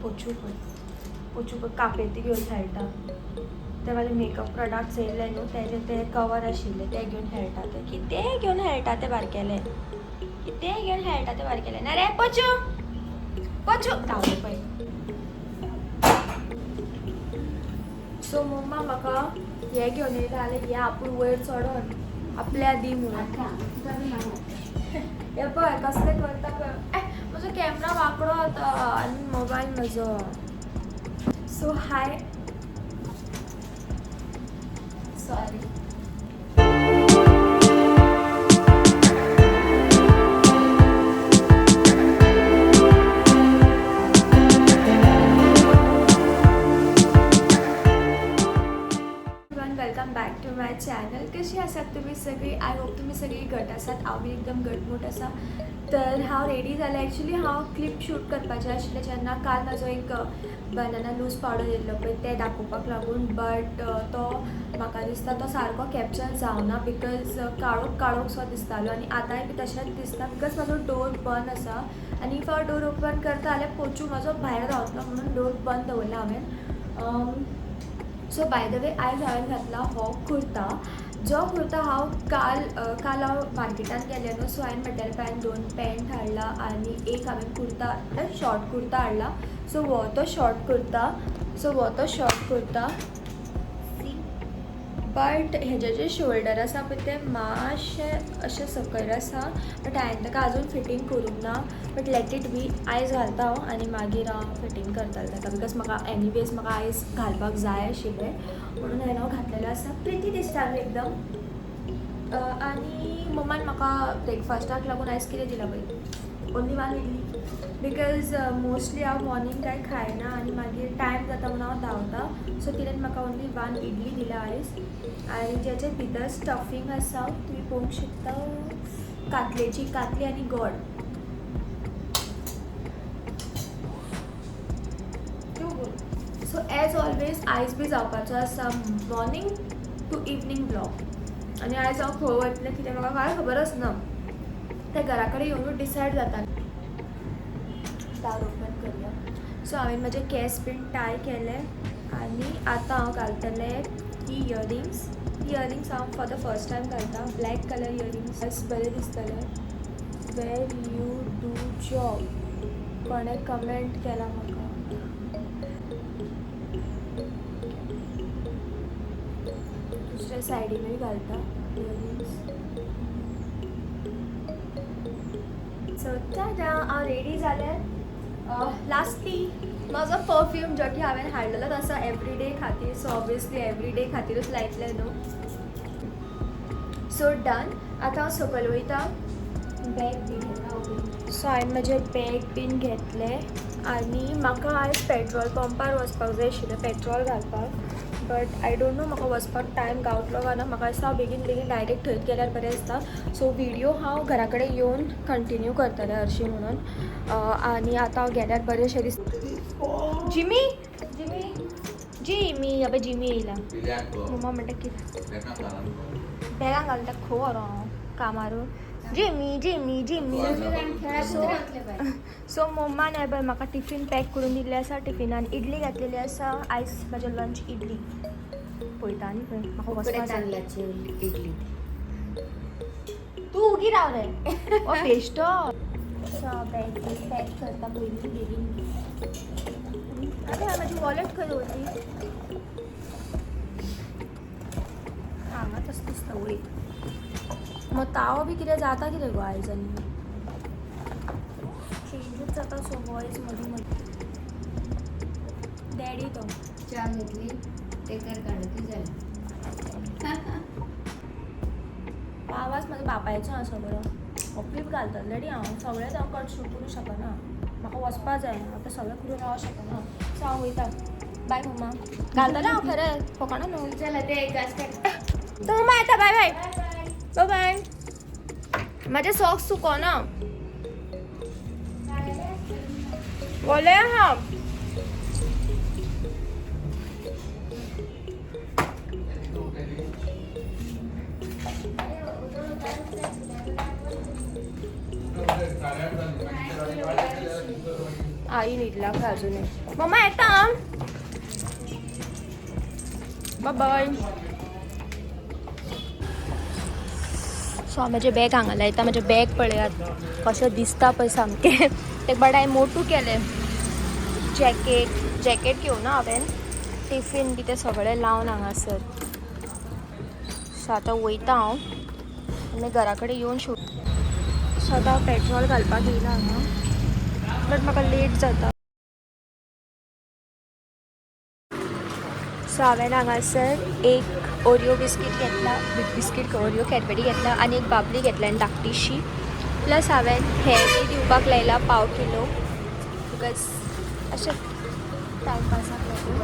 पोचू पण कापे ती घेऊन खेळटा ते माझे मेकअप प्रोडक्ट्स येयले न्हू तेजे ते कवर आशिल्ले ते घेवन खेळटा ते कितें घेवन खेळटा ते बारकेले कितें घेवन खेळटा ते बारकेले ना रे पोचू धांवले पळय. सो मम्मा म्हाका हे घेवन येयला जाल्यार हे आपूण वयर चडोन आपल्या दी म्हणून हे पळय कसले करता पळय म्हजो कॅमेरा वांकडो जाता आनी मोबायल म्हजो. So hi sorry welcome back to my channel. कशी आसात तुम्ही सगळी? आय होप तुम्ही सगळी घट आसात. हांव बी एकदम घटमूट आसा. तर हांव रेडी जालें. एक्चुली हांव क्लिप शूट करपाचें आशिल्लें जेन्ना काल म्हाजो एक बनाना लूज पावडर येयल्लो पळय ते दाखोवपाक लागून बट तो म्हाका दिसता तो सारको कॅप्चर जावना बिकॉज काळोख सो दिसतालो आनी आतांय बी तशेंच दिसता बिकॉज म्हाजो डोर बंद आसा आनी इफ हांव डोर ओपन करता जाल्यार पोचू म्हाजो भायर रावतलो म्हणून डोर बंद दवरला हांवें. सो बाय द वे आयज हांवें घातला हो कुर्ता जो कुर्ता हांव काल हांव मार्केटान गेलें न्हू सो हांवें म्हटल्यार 2 पॅन्ट हाडला आनी एक हांवें कुर्ता शॉर्ट कुर्ता हाडला. सो हो तो शॉर्ट कुर्ता बट हेजे जे शोल्डर आसा पळय ते मातशें अशें सकयल आसा बट हांवें ताका आजून फिटींग करूंक ना बट लेट इट बी. आयज घालता हांव आनी मागीर हांव फिटींग करतलें ताका बिकॉज म्हाका एनीवेज म्हाका आयज घालपाक जाय आशिल्लें म्हणून हांवें हांव घातलेलें आसा. प्रिटी दिसता एकदम. आनी मम्मान म्हाका ब्रेकफास्टाक लागून आयज कितें दिलां पळय ओन्ली 1 इडली बिकॉज मोस्टली हांव मॉर्निंग कांय खायना आनी मागीर टायम जाता म्हणून हांव धांवता सो तिणें म्हाका ओन्ली 1 इडली दिला आयज आनी जेचे भितर स्टफींग आसा तुमी पळोवंक शकता कातली आनी गोड. सो एज ऑलवेज आयज बी जावपाचो आसा मॉर्निंग टू इवनींग ब्लॉग आनी आयज हांव खंय वतलें कितें म्हाका कांय खबरच ना ते घरा कडेन येवनूच डिसायड जाता. दार ओपन करूया. सो हांवें म्हजे केस बीन टाय केले आनी आतां हांव घालतलें ही इयरिंग्स हांव फॉर द फर्स्ट टायम घालता. ब्लॅक कलर इयरिंग्स बरें दिसतले. वेर यू डू जॉब कोणें कमेंट केला म्हाका. दुसऱ्या सायडीनूय घालता इयरिंग्स. सो टाटा हांव रेडी जालें. लास्टली म्हाजो परफ्यूम जो की हांवें हाडलेलो आसा एवरीडे खातीर सो ऑब्वियसली एवरीडे खातीरूच लायतलें न्हू. So done. आतां हांव सकयल वयता. बॅग बीन घेता. सो हांवें म्हजें बॅग बीन घेतलें आनी म्हाका आयज पेट्रोल पंपार वचपाक जाय आशिल्लें पेट्रोल घालपाक बट आय डोंट नो म्हाका वचपाक टायम गावतलो काय ना. म्हाका दिसता हांव बेगीन डायरेक्ट थंयच गेल्यार बरें दिसता. सो व्हिडियो हांव घरा कडेन येवन कंटिन्यू करतलें हरशीं म्हणून आनी आतां हांव गेल्यार बरेंशें दिसता. जिमी अबे जिमी येयला. मम्मा म्हणटा कितें बॅगान घालून ताका खंय व्हरो हांव कामारून. जिमी सो मम्मान हे पळय म्हाका टिफीन पॅक करून दिल्लें आसा. टिफिनान इडली घातलेली आसा. आयज म्हजें लंच इडली पळयता आनी खंय म्हाका वचपाक जाय. इडली तूं उगी राव रे ओ बेश्टो. सो बॅग पॅक करता पयलीं बेगीन. आरे म्हाजी वॉलेट खंय दवरली हांगाच आसा दिसता वयर. मग तावो बी कितें जाता कितें गो आयज आनी चेंजूच जाता सो वॉयस मदीं डॅडी तो च्या घेतली टेकर काडून जालें. आवाज म्हाजो बापायचो आसा बरो. हो क्लिप घालतलो डॅडी हांव सगळेंच हांव कट शूट करूं शकना. म्हाका वचपा जाय. आतां सगळें करून रावं शकना. सो हांव वयता. बाय मम्मा. घालतलें हांव खरें फकाणां न्हू. चला ते तो मम्मा येता. Bye bye bye bye. म्हाजे सॉक्स सुकोना ओले आहा. आई निघला का अजून मम्मा येता बाय. सो माझे बॅग हांगाला येता माझे बॅग पळयात कशें दिसता पळय सामकें ते बडाय मोटू केले जॅकेट घेवन ना हांवें टिफीन बी ते सगळें लावन हांगासर. सो आतां वयता हांव आनी घरा कडेन येवन शूट. सो आतां हांव पेट्रोल घालपाक येयला हांगा बट म्हाका लेट जाता. सो हांवें हांगासर एक ओरियो बिस्कीट घेतला बिस्कीट ओरियो कॅडबरी घेतला आनी एक बाबली घेतला आनी धाकटीशी प्लस हांवें हें दिवपाक लायला पाव किलो बिकॉज अशें टायमपासाक लागून.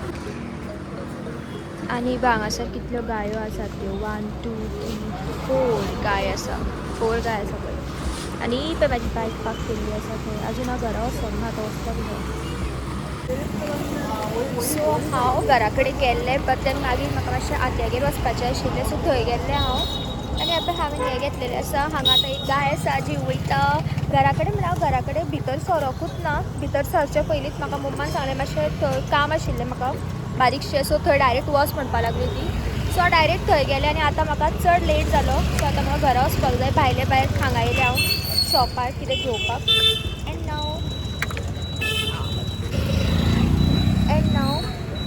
आनी हांगासर कितल्यो गायो आसात त्यो 1 2 3 4 गाय आसा 4 गाय आसा पळय. आनी पळय म्हाजी बायक पार्क केल्ली आसा थंय अजून हांव घरा वचोना आतां वचपाक जाय. सो हांव घरा कडेन गेल्लें बट देन मागीर म्हाका मातशें आत्यागेर वचपाचें आशिल्लें सो थंय गेल्लें हांव आनी आतां हांवें हें घेतलेलें आसा. हांगा आतां एक गाय आसा जी वयता घरा कडेन म्हणल्यार हांव घरा कडेन भितर सरोकूच ना. भितर सरचे पयलींच म्हाका मम्मान सांगलें मातशें थंय काम आशिल्लें म्हाका बारीकशें सो थंय डायरेक्ट वच म्हणपा लागली ती. सो हांव डायरेक्ट थंय गेलें आनी आतां म्हाका चड लेट जालो सो आतां म्हाका घरा वचपाक जाय. भायर हांगा येयलें हांव शॉपार कितें घेवपाक एंड नाव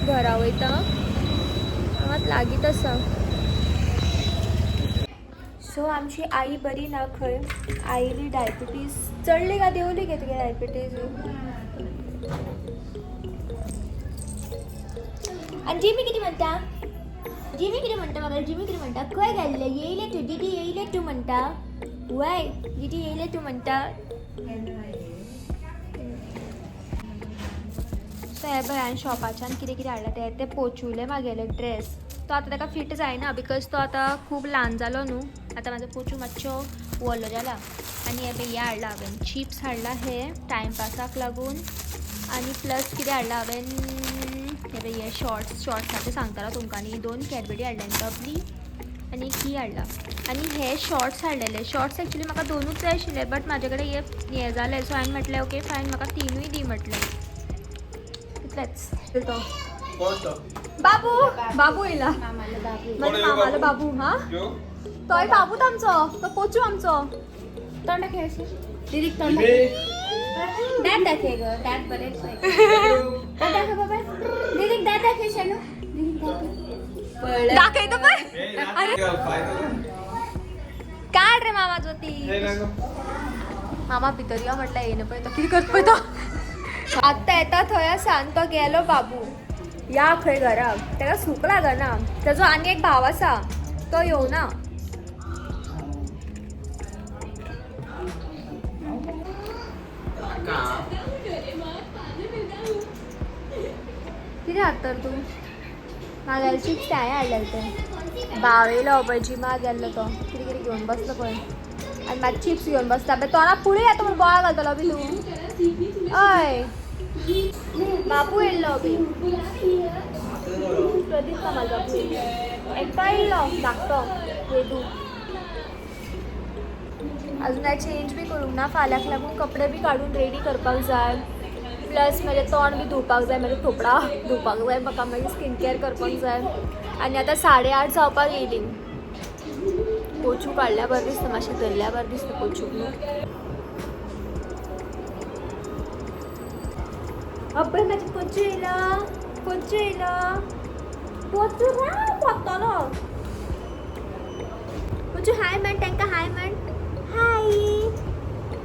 घरा वयता हांगाच लागींच आसा. सो आमची आई बरी ना खंय आईली डायबिटीज चडली काय देंवली गे तुगे डायबिटीज. आनी जिमी कितें म्हणटा म्हाका जिमी कितें म्हणटा खंय गेल्ले येयले तूं दिदी येयले तूं म्हणटा वय दिदी येयले तूं म्हणटा. सो हे पळय हांवें शॉपाच्यान कितें कितें हाडलां ते पोचुले म्हागेले ड्रेस. तो आतां ताका फिट जायना बिकॉज तो आतां खूब ल्हान जालो न्हू. आतां म्हाजो पोचू मातसो व्हडलो जाला. आनी हे पळय हें हाडलां हांवें चिप्स हाडलां हे टायमपासाक लागून आनी प्लस कितें हाडलां हांवें हे पळय हे शॉर्ट्साचें सांगतालो तुमकां आनी 2 कॅडबरी हाडल्या आनी बबली आनी एक ही हाडला. आनी हे शॉर्ट्स हाडलेले शॉर्ट्स एक्चुली म्हाका 2च जाय आशिल्ले बट म्हाजे कडेन हे जालें सो हांवें म्हटलें ओके फायन म्हाका 3य दी म्हटलें. बाबू येयला मामालो बाबू हा तोय बाबूच आमचो तो पोचू आमचो. तोंड दाखय दीदीक तोंड दात दाखय ग दात बरेच दाखय बाबा दीदीक दात दाखय शानू दीदीक दाखय तो पण अरे काढ रे मामाचो ती मामा भितर या म्हटलं येणं पळय तो कितें करता पळय तो. आत्ता येता थंय आसा आनी तो गेलो बाबू या खंय घराक ताका सूख लागना. ताजो आनी एक भाव आसा तो येवना. कितें हाड तर तूं म्हागेले चिप्स ते हांवें हाडलेले ते भाव येयलो पळय जिमाक गेल्लो तो कितें कितें घेवन बसलो पळय आनी मागीर चिप्स घेवन बसता पळय तोंडाक पुळी येता म्हूण बोवाळ घालतलो बी तूं. हय बाबू येयल्लो बी प्रदीप का म्हाजो बाबू एकटो येयलो धाकटो वेदू. अजून हांवें चेंज बी करूंक ना फाल्यांक लागून कपडे बी काडून रेडी करपाक जाय प्लस म्हाजें तोंड बी धुवपाक जाय म्हाजे थोपडा धुवपाक जाय म्हाका मागीर स्कीन केअर करपाक जाय. आनी आतां 8:30 जावपाक येयली. पोचू काडल्या बरें दिसता मातशें धरल्या बरें दिसता पोचूक न्हू. अब्बय म्हाजी पोचू येयलो पोचू राव पोत्तलो. पोचू हाय म्हण तांकां हाय म्हण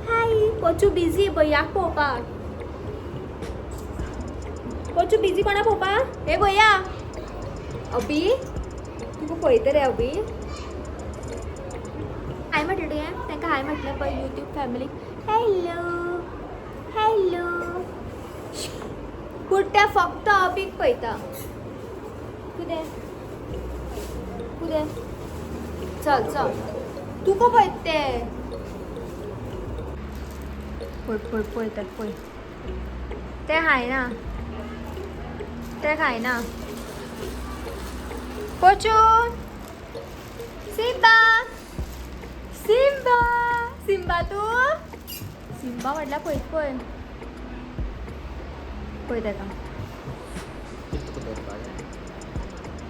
हाय पोचू बिजी भैयाक पळोवपाक. पोचू बिजी कोणा पळोवपाक हे भैया अबी तुका पळयता रे अबी. हाय म्हटलें तुवें तांकां हाय म्हटलें पळय यूट्यूब फॅमिलीक हॅलो कुर्त्या फक्त अबीक पळयता. कितें चल तुका पळयता ते पळयतात पळय ते खायना पोचू सिम्बा तू सिम्बा म्हटल्यार पळयत पळय पळय ताका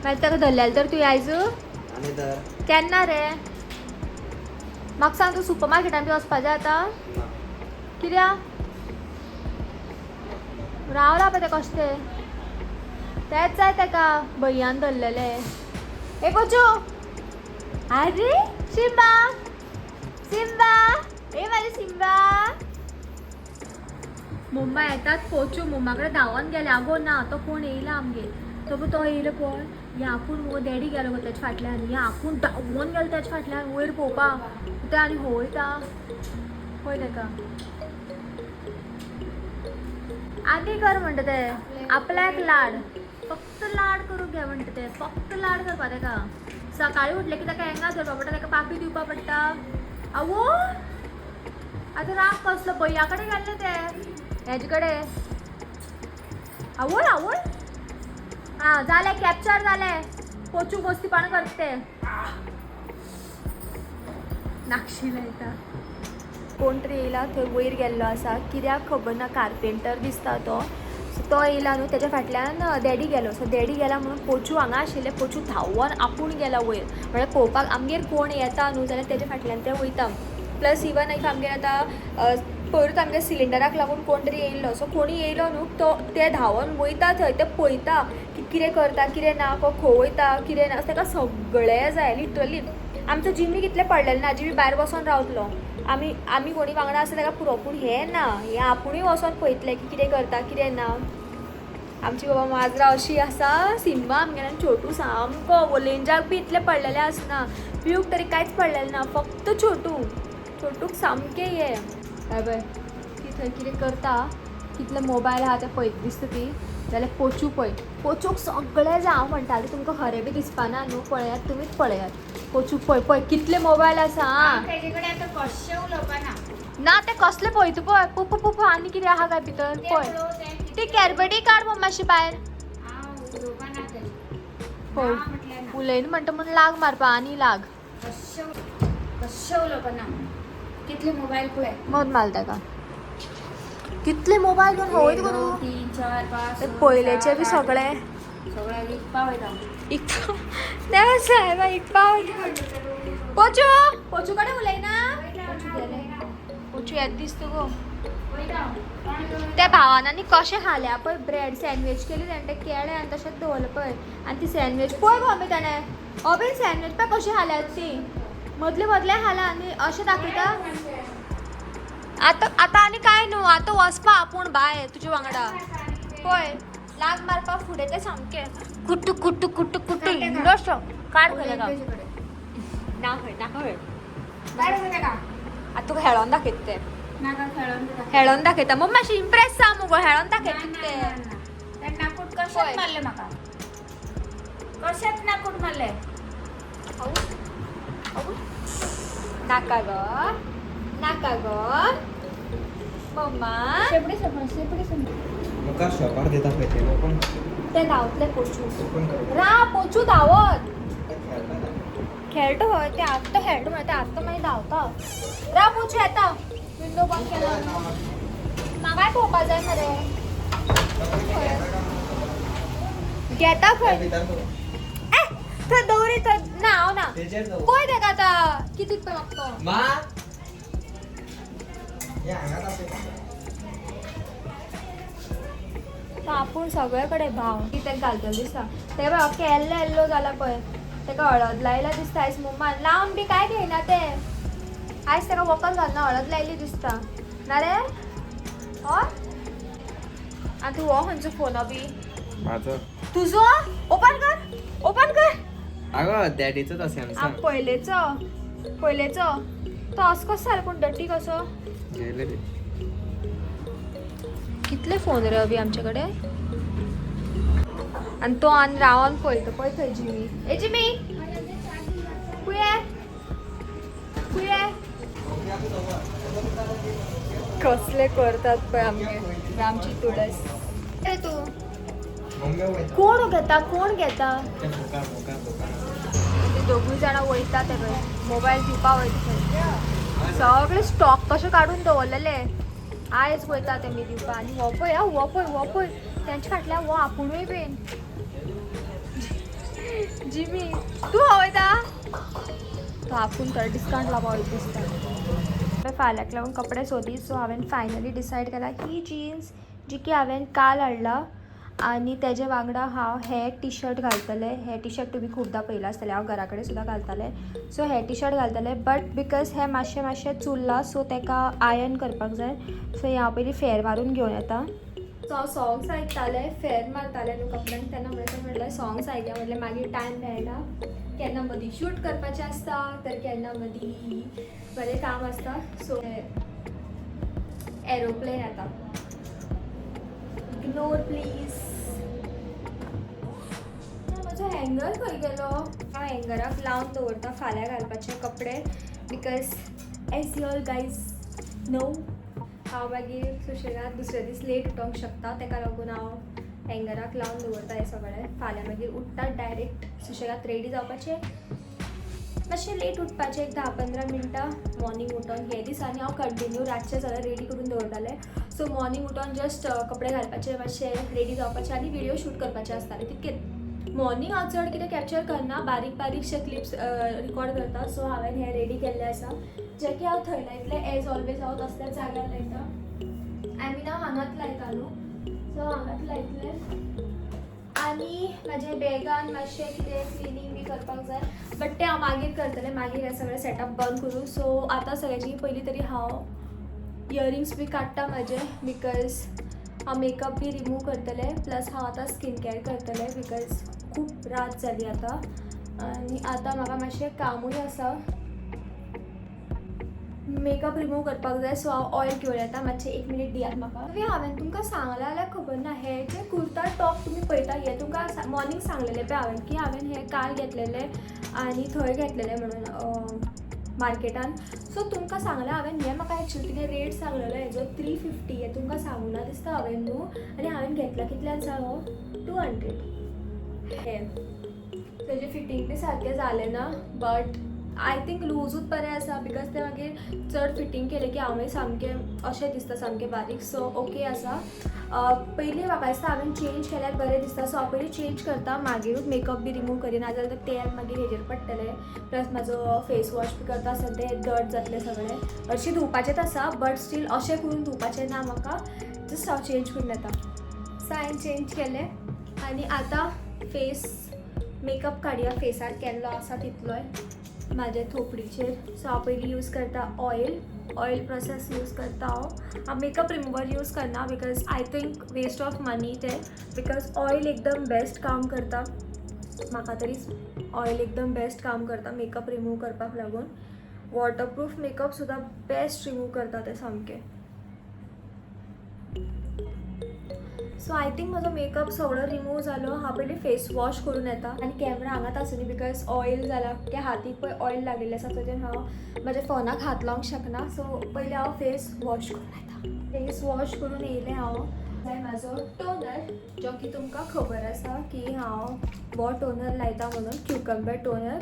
मागीर ताका धरल्यार तर तूं आयज केन्ना रे म्हाका सांग तूं सुपर मार्केटान बी वचपा जाय आतां कित्याक रावला पळय तें कशें तेंच जाय ताका भैयान धरलेले ए पोचू अरे सिंबा सिंबा ए माझी सिंबा मम्मा येतात पोचू मम्मा कडेन धांवून गेले आगो ना तो कोण येयला आमगे तो येयलो पळय हे आपूण मुगो डॅडी गेलो गो तेच्या फाटल्यान हे आपूण धांवून गेलो तेच्या फाटल्यान वयर पळोवपाक ते आनी होयता पळय ताका आनी कर म्हणटा ते आपल्याक लाड फक्त लाड करूंक घे म्हणटा ते फक्त लाड करपा ताका सकाळी उठले की ताका हेंगा धरपा पडटा ताका पाकी दिवपा पडटा आवो आतां राग कसलो भैया कडेन गेल्ले ते हेजे कडेन आवड आवड हां जालें कॅप्चर जालें पोचू मस्तीपण करते नाक्षी लायता कोण तरी येयला थंय वयर गेल्लो आसा कित्याक खबर ना कार्पेंटर दिसता तो येयला न्हू तेच्या फाटल्यान डॅडी गेलो सो डॅडी गेला म्हणून पोचू हांगा आशिल्ले पोचू धांवून आपूण गेला वयर म्हळ्यार पळोवपाक आमगेर कोण येता न्हू जाल्यार तेच्या फाटल्यान ते वयता प्लस इवन एक आमगेर आतां पयरूच आमच्या सिलिंडराक लागून कोण तरी येयल्लो सो कोणी येयलो न्हू तो ते धांवून वयता थंय ते पळयता की कितें करता कितें ना खंय वयता कितें ना ताका सगळें जाय लिटरली आमचो जिमी कितलें पडलेलें ना जिमी भायर बसून रावतलो आमी कोणी वांगडा आसा ताका पुरो पूण हें ना हें आपुणूय वचोन पळयतलें की कितें करता कितें ना आमची बाबा माजरां अशी आसा सिंबा आमगेल्यान छोटू सामको लेंजाक बी इतलें पडलेलें आसना पियूक तरी कांयच पडलेलें ना फक्त छोटूक सामकें हें हय पळय ती थंय कितें करता कितले मोबायल आहा ते पळयत दिसता ती जाल्यार पोचू पळय पोचूक सगळें जाय हांव म्हणटालें तुमकां खरें बी दिसपाना न्हू पळयात तुमीच पळयात पोचू पळय कितले मोबायल आसा तेजे कडेन आतां कशें उलोवपाना ना ते कसले पळय तूं पळय पुप पुप आनी कितें आहा काय भितर पळय ती कॅरबेटी काड मग मातशी भायर पळय उलयना म्हणटा म्हूण लाग मारपा आनी लाग कशें उलोवपाना कितले मोबायल पळय मत माल ताका कितले मोबायल घेवन हवय तुका तूं 3 4 5 ते पयलेचे बी सगळे विकपा वयता तें सायबा इकपा पोचू कडेन उलयना पोचू येत दिसता गो त्या भावानांनी कशें खाल्या पळय ब्रेड सँडवीच केली तेणें केळें आनी तशेंच दवरलें पळय आनी ती सँडवीच पळय गो अबे ताणें अबे सँडवीच पळय कशी खाल्यात ती मदले खाला आनी अशें दाखयता आतां आनी काय न्हू आतां वचपा आपूण भायर तुजे वांगडा पळय लाग मारपा फुडें तें सामकें कुट्टू कुट्टू कुट्टू कुट्टू इंडोस्ट काड खंय ताका ना खंय नाका खंय आतां तुका हेळोन दाखयता ते हेळोन दाखयता मग मातशी इम्प्रेस जा मुगो हेळोन दाखयता ते नाकूट कशेंच मारलें म्हाका कशेंच नाकूट मारलें नाका गो मम्मा शेपडी समज मुखार शॉपार देता खंय ते लोक ते धांवतले पोचू रा पोचू धांवत खेळटो हय ते आत्तां खेळटो म्हळ्यार ते आत्तां मागीर धांवता रा पोचू येता विंडो बंद केला म्हाकाय पळोवपा जाय मरे घेता खंय थंय दवरी थंय ना हांव ना पळय तेका आतां कितें पळय म्हाका तो मा या हांगा तो आपूण सगळे कडेन भाव कितें घालतलो दिसता ते बघ केल्लो येल्लो जाला पळय तेका हळद लायला दिसता आयज मम्मान लावन बी काय घेयना ते आयज तेका वखद घालना हळद लायली दिसता ना रे हय आनी तूं हो खंयचो फोन बी माझो तुजो ओपन कर आगो डॅडीचो तो सॅमसंग पयलेचो तो असो कसो जालो पूण डटी कसो गेले रे कितले फोन रे अभी आमचे कडेन आनी तो आनी रावन पळयता पळय थंय जिमी ए जिमी कुये कसले करतात पळय आमगे आमची तुळस रे तूं कोण घेता ते दोगूय जाणां वयता ते पळय मोबायल दिवपा वयता थंय सगळे स्टॉक कशे काडून दवरलेले आयज वयता तेमी दिवपा आनी हो पळय त्यांच्या फाटल्या वो आपुणूय बीन जिमी तू हवंय ता तो आपूण तर डिस्काउंट लावावं दिसता फाल्याक लागून कपडे सोदी. सो हांवें फायनली डिसायड केला ही जीन्स जी की हांवें काल हाडला आनी तेजे वांगडा हांव हे टी शर्ट घालतलें. हे टी शर्ट तुमी खूबदां पयलां आसतलें, हांव घरा कडेन सुद्दां घालतलें. सो हे टी शर्ट घालतलें बट बिकॉज हे मातशें चुरला सो तेका आयर्न करपाक जाय. सो हांव पयलीं फेर मारून घेवन येता. सो हांव सॉंग्स आयकतालें, फेर मारतालें न्हू कपड्यांक तेन्ना म्हणलें सॉंग्स आयकया म्हणलें मागीर टायम मेळना. केन्ना मदीं शूट करपाचें आसता तर केन्ना मदीं बरें काम आसता. सो एरोप्लेन येता. Ignore please. म्हजो हँगर खंय गेलो? हांव हँगराक लावन दवरता फाल्यां घालपाचे कपडे because as your guys know हांव मागीर सुशेगाद दुसरे दीस लेट उठोंक शकता. तेका लागून हांव हँगराक लावन दवरता हें सगळें. फाल्यां मागीर उठ्ठा डायरेक्ट सुशेगाद रेडी जावपाचें. मातशें लेट उठपाचें एक 10-15 मिनटां मॉर्निंग उठोन. हे दिसांनी हांव कंटिन्यू रातचें सगळें रेडी करून दवरतालें. सो मॉर्निंग उठोन जस्ट कपडे घालपाचे, मातशें रेडी जावपाचें आनी व्हिडिओ शूट करपाचें आसतालें तितकेंच. मॉर्निंग हांव चड कितें कॅप्चर करना, बारीकशे क्लिप्स रिकॉर्ड करता. सो हांवें हें रेडी केल्लें आसा जें की हांव थंय लायतलें. एज ऑलवेज हांव तसल्याच जाग्यार लायता. आय मीन हांव हांगाच लायता न्हू, सो हांगाच लायतलें. आनी म्हाजे बॅगान मातशें कितें क्लिनींग बी करपाक जाय बट तें हांव मागीर करतलें. मागीर हें सगळें सेटअप बंद करूं. सो आतां सगळ्याची पयलीं तरी हांव इयरिंग्स बी काडटा म्हाजे बिकॉज हांव मेकअप बी रिमूव करतलें. प्लस हांव आतां स्कीन केअर करतलें बिकॉज खूब रात जाली आतां आनी आतां म्हाका मातशें कामूय आसा. मेकअप रिमूव करपाक जाय. सो हांव ऑयल घेवन येता. मातशें 1 मिनीट दियात म्हाका. हांवें तुमकां सांगलां जाल्यार खबर ना, हे जे कुर्ता टॉप तुमी पळयता हे तुमकां मॉर्निंग सांगलेलें पळय हांवें की हांवें हे काल घेतलेले आनी थंय घेतलेले म्हणून मार्केटान. सो तुमकां सांगलां हांवें हे म्हाका एक्चुअली कितें रेट सांगलेलो हेजो 350. हे तुमकां सांगूना दिसता हांवें न्हू. आनी हांवें घेतला कितल्यान सांगो 200. हे तेजें फिटींग बी सारकें जालें ना बट आय थिंक लूजूच बरें आसा बिकॉज ते मागीर चड फिटींग केलें की हांवें सामकें अशें दिसता सामकें बारीक. सो ओके आसा. पयलीं म्हाका दिसता हांवें चेंज केल्यार बरें दिसता. सो हांव पयलीं चेंज करता मागीरूच मेकअप बी रिमूव करीना नाजाल्यार तेल मागीर हेजेर पडटलें. प्लस म्हाजो फेस वॉश बी करता आसतना तें दट जातलें सगळें. हरशीं धुवपाचेंच आसा बट स्टील अशें करून धुवपाचें ना म्हाका. जस्ट हांव चेंज करून येता. सो हांवें चेंज केलें आनी आतां फेस मेकअप काडया. फेसार केल्लो आसा तितलोय म्हाज्या थोपडीचेर. सो हांव पयलीं यूज करता ऑयल प्रोसेस यूज करता. हांव मेकअप रिमुवर यूज करना because I think waste of money तें बिकॉज ऑयल एकदम बेस्ट काम करता. म्हाका तरी ऑयल एकदम बेस्ट काम करता मेकअप रिमूव करपाक लागून. वॉटरप्रूफ मेकअप सुद्दां बेस्ट रिमूव करता तें सामकें. सो आय थिंक म्हजो मेकअप सगळो रिमूव जालो. हांव पयलीं फेस वॉश करून येता आनी कॅमेरा हांगाच आसुनी बिकॉज ऑयल जाला की हातीक पळय ऑयल लागलेलें आसा सो तें हांव म्हाज्या फोनाक हात लावंक शकना. सो पयलीं हांव फेस वॉश करून येता. फेस वॉश करून येयलें हांव. जाय म्हाजो टोनर जो की तुमकां खबर आसा की हांव हो टोनर लायता म्हणून क्युकंबर टोनर.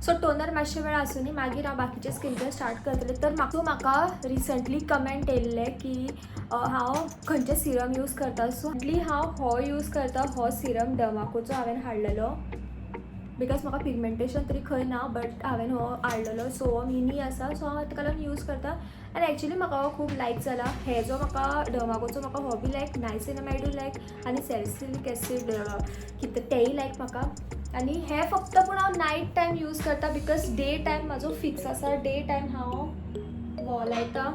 सो टोनर मातशे वेळ आसुनी मागीर हांव बाकीचें स्कीन केअर स्टार्ट करतलें. तर म्हाका रिसंटली कमेंट येयल्लें की हांव खंयचें सिरम यूज करता. सो हांव हो यूज करता. हो सिरम डमाकोचो हांवें हाडलेलो बिकॉज म्हाका पिगमेंटेशन तरी खंय ना बट हांवें हो हाडलेलो. सो हो मिनी आसा. सो हांव ताका लागून यूज करता आनी एक्चुली म्हाका हो खूब लायक जाला. हे जो म्हाका डमाकोचो म्हाका हो बी लायक, नायसिनामायडूय लायक आनी सॅलिसिलिक एसीड कितें तेंय लायक म्हाका. आनी हे फक्त पूण हांव नायट टायम यूज करता बिकॉज डे टायम म्हाजो फिक्स आसा. डे टायम हांव हो लायता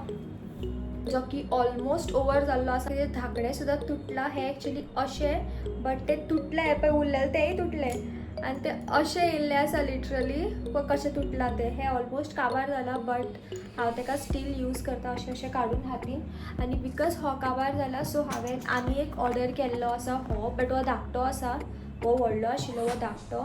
जो की ऑलमोस्ट ओवर जाल्लो आसा. तेजें धाकडें सुद्दां तुटलां. हें एक्चुली अशें बट तें तुटलें हें पळय उरलेलें तेंय तुटलें आनी तें अशें येयल्लें आसा लिटरली. पळय कशें तुटलां तें. हें ऑलमोस्ट काबार जालां बट हांव ताका स्टील यूज करता अशें काडून हातीन. आनी बिकॉज हो काबार जाला सो हांवें आनी एक ऑर्डर केल्लो आसा हो बट हो धाकटो आसा. हो व्हडलो आशिल्लो हो धाकटो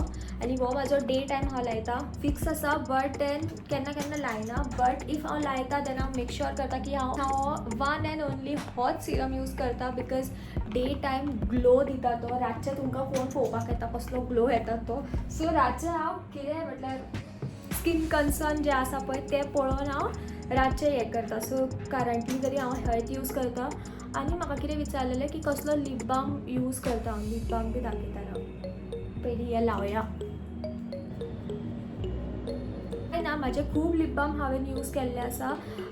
आनी हो म्हाजो डे टायम हांव लायता. फिक्स आसा बट देन केन्ना केन्ना लायना बट इफ हांव लायता देन हांव मेक श्योर करता की हांव वन एंड ओन्ली होच सिरम यूज करता बिकॉज डे टायम ग्लो दिता तो. रातचें तुमकां कोण पळोवपाक येता कसलो ग्लो येता तो. सो रातचें हांव कितें म्हटल्यार स्कीन कन्सर्न जें आसा पळय तें पळोवन हांव रातचें हें करता. सो करंटली तरी हांव हेच यूज करता आनी म्हाका कितें विचारलेलें की कसलो लिप बाम यूज करता हांव. लिप बाम बी दाखयताना पयलीं हें लावया. ना माझे खूब लिप बाम हांवें यूज केल्ले आसा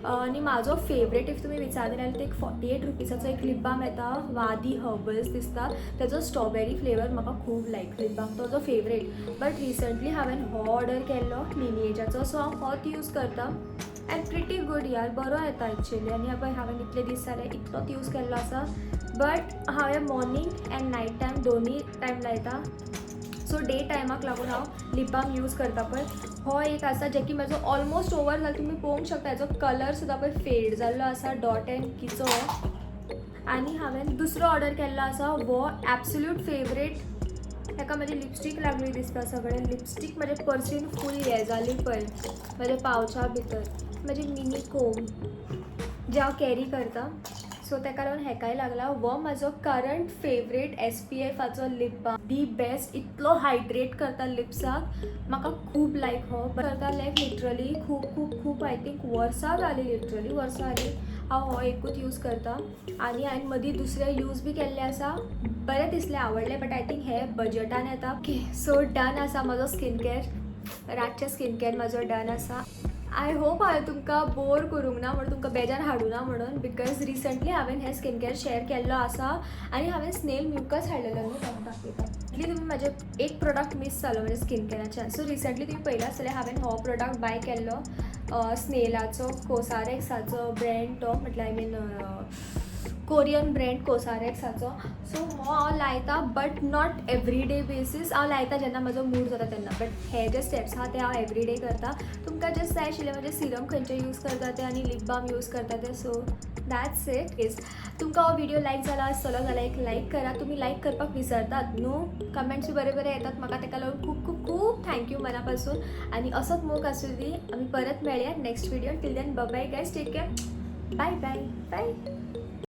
आनी म्हाजो फेवरेट इफ तुमी विचारलें जाल्यार एक 48 रुपीसाचो एक लिप बाम येता वादी हर्बल्स दिसता. तेजो स्ट्रॉबेरी फ्लेवर म्हाका खूब लायक लिप बाम, तो जो फेवरेट. बट रिसंटली हांवें हो ऑर्डर केल्लो लिनिएजाचो, सो हांव होच यूज करता एंड प्रिटी गूड यार, बरो येता एक्चुअली. आनी पळय हांवें इतले दीस जाले इतलोच यूज केल्लो आसा. बट हांवें मॉर्निंग एंड नायट टायम दोनी टायम लायता. सो डे टायमाक लागून हांव लिप बाम यूज करता पळय हो एक आसा जे की म्हाजो ऑलमोस्ट ओवर जाला. तुमी पळोवंक शकता हेजो कलर सुद्दां पळय फेड जाल्लो आसा डॉट एंड किचो. आनी हांवें दुसरो ऑर्डर केल्लो आसा वो एब्सोल्यूट फेवरेट. हेका म्हाजी लिपस्टीक लागली दिसता. सगळें लिपस्टीक म्हाजे पर्सीन फूल हें जाली पळय म्हाज्या पावचा भितर. म्हाजी मिनी कोम जे हांव कॅरी करता, सो तेका लागून हेकाय लागला. वो म्हाजो करंट फेवरेट SPFाचो लिप बाम, दी बेस्ट. इतलो हायड्रेट करता लिप्साक, म्हाका खूब लायक हो करता. लायक लिटरली खूब खूब खूब आय थिंक वर्सां जाली, लिटरली वर्सां जाली हांव हो एकूच यूज करता. आनी हांवें मदीं दुसरे यूज बी केल्ले आसा, बरें दिसलें, आवडलें. बट आय थिंक हे बजटान येता. ओके, सो डन आसा म्हाजो स्कीन केअर. रातचें स्कीन केअर म्हाजो डन आसा. आय होप हांवें तुमकां बोर करूंक ना म्हणून, तुमकां बेजार हाडूं ना म्हणून. बिकॉज रिसंटली हांवें हे स्कीन केअर शेअर केल्लो आसा आनी हांवें स्नेल म्युकस हाडलेलो न्हू दाखयता. इतली तुमी म्हाजे एक प्रोडक्ट मिस जालो म्हणजे स्कीन केअराच्यान. सो रिसंटली तुमी पळयला आसतलें हांवें हो प्रोडक्ट बाय केल्लो स्नेलाचो, कोसारेक्साचो ब्रँड तो, म्हटल्यार आय मीन कोरियन ब्रँड कोसारेक्साचो. सो हो हांव लायता बट नॉट एवरीडे बेसीस. हांव लायता जेन्ना म्हजो मूड जाता तेन्ना. बट हे जे स्टेप्स आहा ते हांव एवरीडे करता. तुमकां जस्ट जाय आशिल्लें म्हणजे सिरम खंयचे यूज करता ते आनी लिप बाम यूज करता ते. So that's it. इज तुमकां हो व्हिडिओ लायक जाला आसतलो जाल्यार एक लायक करा. तुमी लायक करपाक विसरतात न्हू. कमेंट्स बरे बरे येतात म्हाका, तेका लागून खूब खूब खूब थँक्यू मना पासून. आनी असोच मोग आसूं दी. आमी परत मेळया next video. Till then bye bye guys, take care. Bye bye bye.